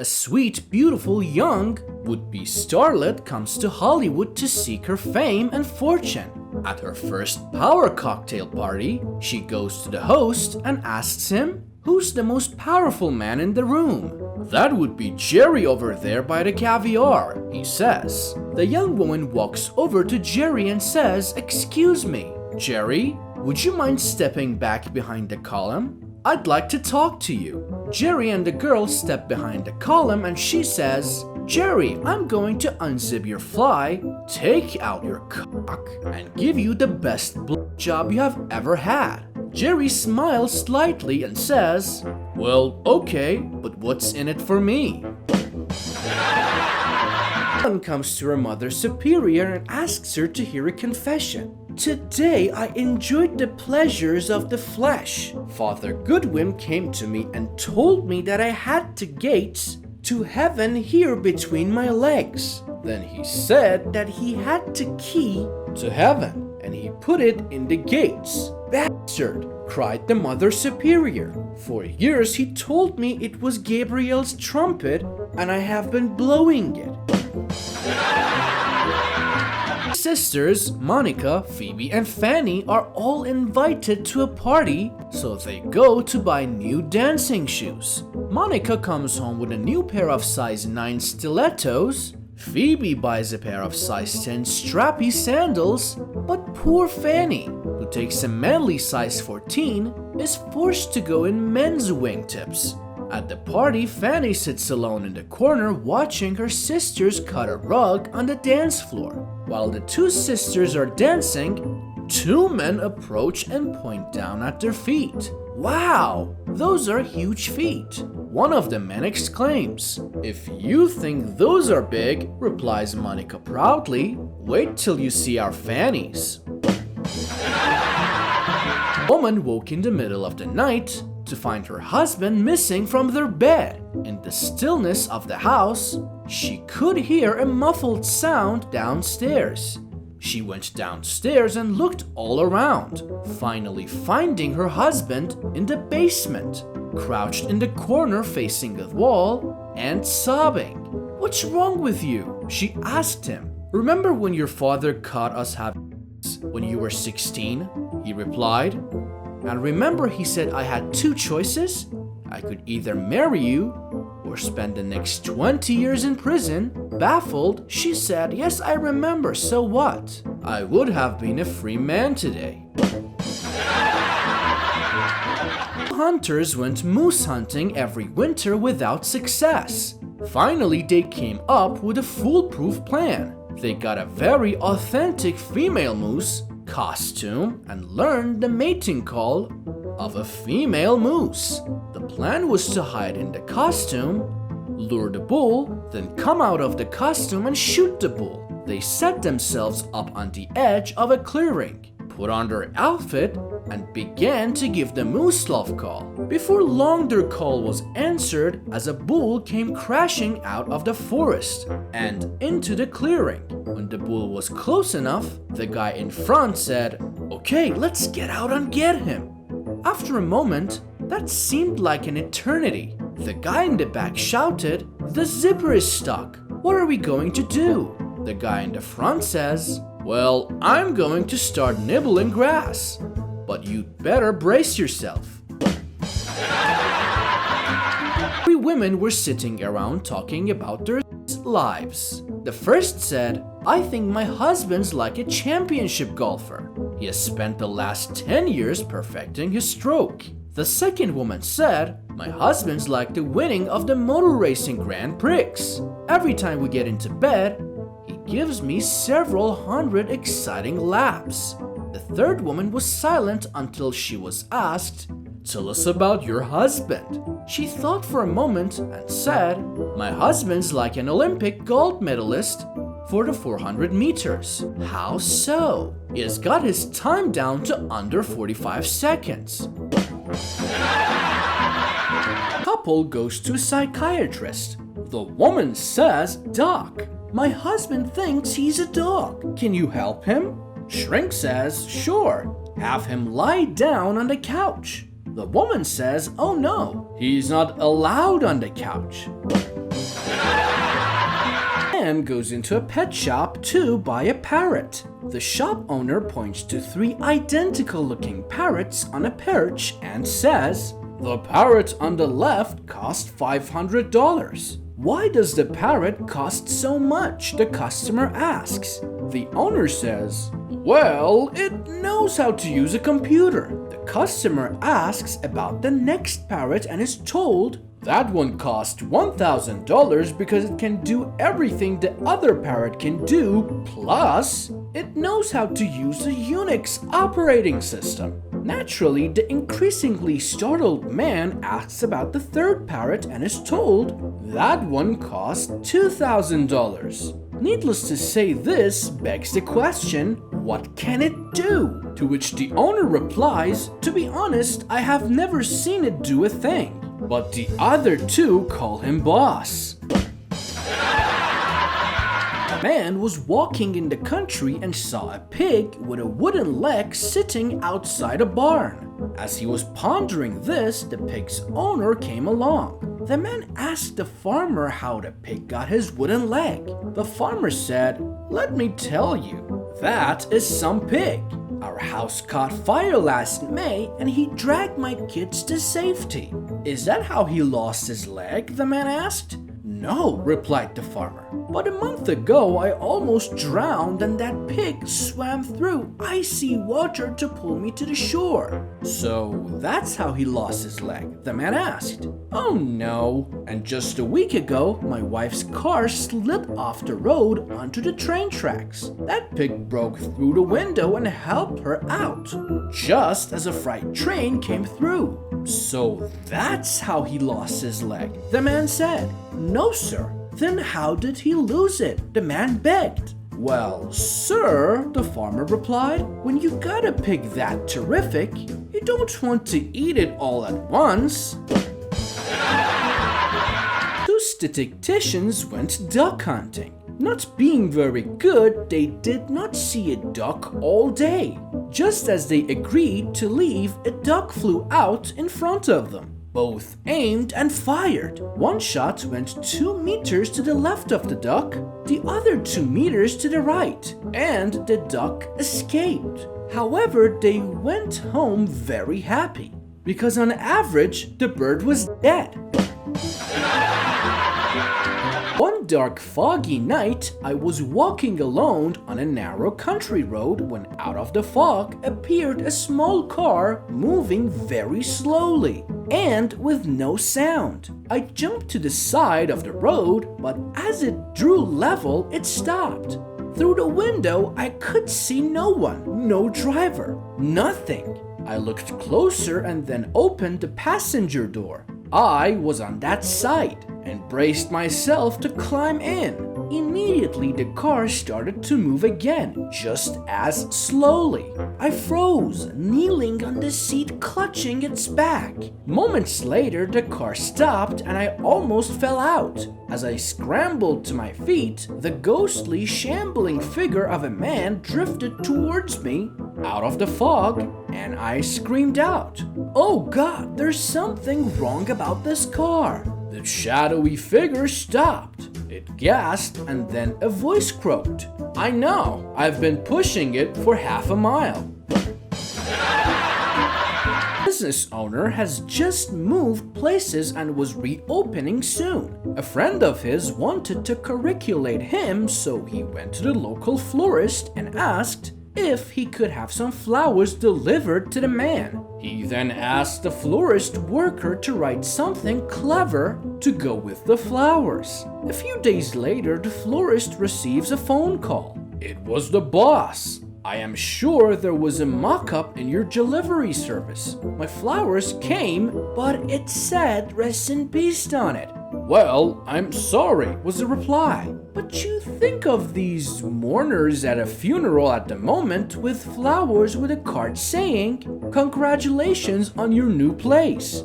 A sweet, beautiful, young would-be starlet comes to Hollywood to seek her fame and fortune. At her first power cocktail party, she goes to the host and asks him, "Who's the most powerful man in the room?" "That would be Jerry over there by the caviar," he says. The young woman walks over to Jerry and says, "Excuse me, Jerry, would you mind stepping back behind the column? I'd like to talk to you." Jerry and the girl step behind the column and she says, "Jerry, I'm going to unzip your fly, take out your cock, and give you the best blowjob you have ever had." Jerry smiles slightly and says, "Well, okay, but what's in it for me?" One comes to her mother superior and asks her to hear a confession. "Today I enjoyed the pleasures of the flesh. Father Goodwin came to me and told me that I had the gates to heaven here between my legs. Then he said that he had the key to heaven and he put it in the gates." "Bastard!" cried the mother superior. "For years he told me it was Gabriel's trumpet and I have been blowing it." Sisters Monica, Phoebe, and Fanny are all invited to a party, so they go to buy new dancing shoes. Monica comes home with a new pair of size 9 stilettos. Phoebe buys a pair of size 10 strappy sandals, but poor Fanny, who takes a manly size 14, is forced to go in men's wingtips. At the party, Fanny sits alone in the corner watching her sisters cut a rug on the dance floor. While the two sisters are dancing, two men approach and point down at their feet. "Wow, those are huge feet." One of the men exclaims. "If you think those are big," replies Monica proudly, "wait till you see our fannies." A woman woke in the middle of the night to find her husband missing from their bed. In the stillness of the house, she could hear a muffled sound downstairs. She went downstairs and looked all around, finally finding her husband in the basement, crouched in the corner facing the wall and sobbing. "What's wrong with you?" she asked him. "Remember when your father caught us having sex when you were 16? He replied. "And remember he said I had two choices? I could either marry you or spend the next 20 years in prison." Baffled, she said, "Yes, I remember, so what? I would have been a free man today." Hunters went moose hunting every winter without success. Finally, they came up with a foolproof plan. They got a very authentic female moose costume and learned the mating call of a female moose. The plan was to hide in the costume, lure the bull, then come out of the costume and shoot the bull. They set themselves up on the edge of a clearing, put on their outfit, and began to give the moose love call. Before long, their call was answered as a bull came crashing out of the forest and into the clearing. When the bull was close enough, the guy in front said, "Okay, let's get out and get him." After a moment, that seemed like an eternity. The guy in the back shouted, "The zipper is stuck. What are we going to do?" The guy in the front says, "Well, I'm going to start nibbling grass, but you'd better brace yourself." Three women were sitting around talking about their lives. The first said, "I think my husband's like a championship golfer. He has spent the last 10 years perfecting his stroke." The second woman said, "My husband's like the winning of the motor racing Grand Prix. Every time we get into bed, he gives me several hundred exciting laps." The third woman was silent until she was asked, "Tell us about your husband." She thought for a moment and said, "My husband's like an Olympic gold medalist for the 400 meters. How so? He has got his time down to under 45 seconds. Couple goes to a psychiatrist. The woman says, "Doc, my husband thinks he's a dog. Can you help him?" Shrink says, "Sure. Have him lie down on the couch." The woman says, "Oh no, he's not allowed on the couch." man goes into a pet shop to buy a parrot. The shop owner points to 3 identical-looking parrots on a perch and says, "The parrot on the left cost $500. Why does the parrot cost so much?" the customer asks. The owner says, "Well, it knows how to use a computer." The customer asks about the next parrot and is told, "That one cost $1,000 because it can do everything the other parrot can do, plus it knows how to use a Unix operating system." Naturally, the increasingly startled man asks about the third parrot and is told, "That one cost $2,000. Needless to say, this begs the question, what can it do? To which the owner replies, "To be honest, I have never seen it do a thing." But the other 2 call him boss. A man was walking in the country and saw a pig with a wooden leg sitting outside a barn. As he was pondering this, the pig's owner came along. The man asked the farmer how the pig got his wooden leg. The farmer said, "Let me tell you, that is some pig. Our house caught fire last May and he dragged my kids to safety." "Is that how he lost his leg?" the man asked. "No," replied the farmer. "But a month ago I almost drowned and that pig swam through icy water to pull me to the shore." "So that's how he lost his leg?" the man asked. "Oh no, and just a week ago my wife's car slid off the road onto the train tracks. That pig broke through the window and helped her out, just as a freight train came through." "So that's how he lost his leg?" the man said. "No, sir." "Then how did he lose it?" the man begged. "Well, sir," the farmer replied, "when you got a pig that terrific, you don't want to eat it all at once." 2 statisticians went duck hunting. Not being very good, they did not see a duck all day. Just as they agreed to leave, a duck flew out in front of them. Both aimed and fired. One shot went 2 meters to the left of the duck, the other 2 meters to the right, and the duck escaped. However, they went home very happy, because on average, the bird was dead. One dark, foggy night, I was walking alone on a narrow country road when out of the fog appeared a small car moving very slowly and with no sound. I jumped to the side of the road, but as it drew level, it stopped. Through the window, I could see no one, no driver, nothing. I looked closer and then opened the passenger door. I was on that side and braced myself to climb in. Immediately, the car started to move again, just as slowly. I froze, kneeling on the seat, clutching its back. Moments later, the car stopped and I almost fell out. As I scrambled to my feet, the ghostly, shambling figure of a man drifted towards me out of the fog, and I screamed out, "Oh God, there's something wrong about this car." The shadowy figure stopped. It gasped and then a voice croaked, "I know, I've been pushing it for half a mile." Business owner has just moved places and was reopening soon. A friend of his wanted to curriculate him, so he went to the local florist and asked if he could have some flowers delivered to the man. He then asked the florist worker to write something clever to go with the flowers. A few days later, the florist receives a phone call. It was the boss. "I am sure there was a mock-up in your delivery service. My flowers came, but it said 'Rest in Peace' on it." "Well, I'm sorry," was the reply. "But you think of these mourners at a funeral at the moment with flowers with a card saying, 'Congratulations on your new place.'"